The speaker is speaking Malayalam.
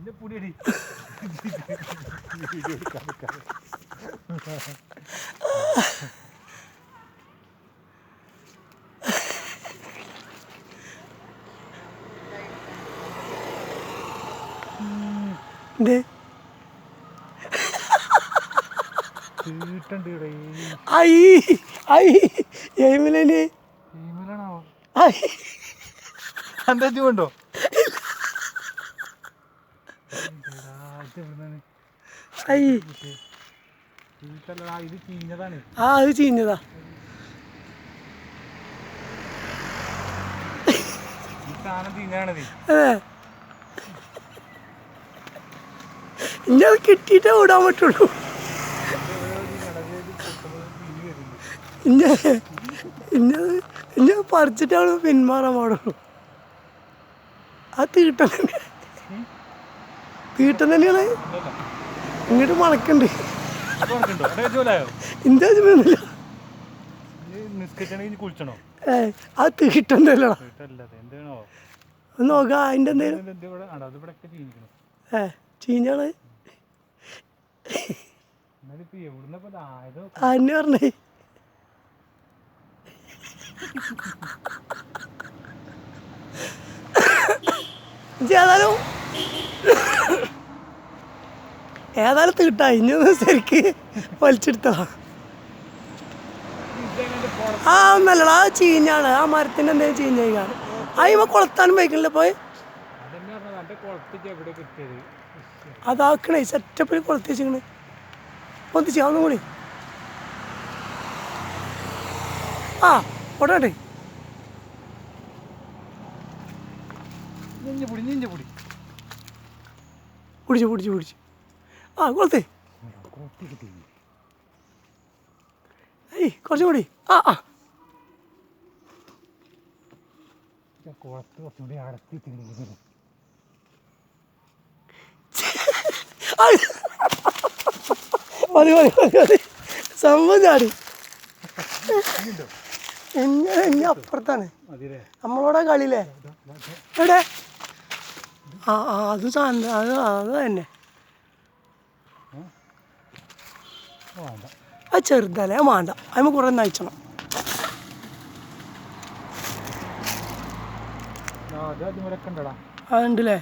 ണ്ടോ അത് ചീഞ്ഞതാ. അതെ ഇനി അത് കിട്ടിയിട്ടേ ഓടാൻ പറ്റുള്ളൂ. ഇനി പറിച്ചിട്ടാണ് പിന്മാറാൻ പാടുള്ളൂ. ആ തീട്ടം തന്നെയാണ്. ഇങ്ങോട്ട് മണക്കുണ്ട്. എന്താ അത് തീട്ടണ്ടല്ലോ. നോക്കാം അതിൻ്റെ എന്തേലും ചീഞ്ഞാണ് അന്നെ പറഞ്ഞേ. ഏതായാലും തീട്ടാ ഇനിയൊന്ന് ശരിക്ക് വലിച്ചെടുത്തതാ. ആ ഒന്നല്ലടാ ആ ചീഞ്ഞാണ്. ആ മരത്തിൻ്റെ എന്തെങ്കിലും ചീഞ്ഞാണ്. അതിമ കൊളത്താനും വയ്ക്കണില്ല പോയി. അതാക്കണേ സെറ്റപ്പിൽ കൊളത്തി വെച്ചിക്കണ്. പൊന്തിച്ച് ഒന്നും കൂടി. ആ ഓടട്ടെ. പിടിച്ചു ആ കൊളത്തേ. ഏയ് കുറച്ചും കൂടി. ആ ആ മതി സംഭവം ചാടി. ഇനി അപ്പുറത്താണ് നമ്മളോടെ കളിയില്ലേ. എവിടെ ആ ആ അത് സാധനം അത് തന്നെ. അത് ചെറുതല്ലേ വേണ്ട. അതിന് കുറേ നയിച്ചണം. അതുണ്ടല്ലേ.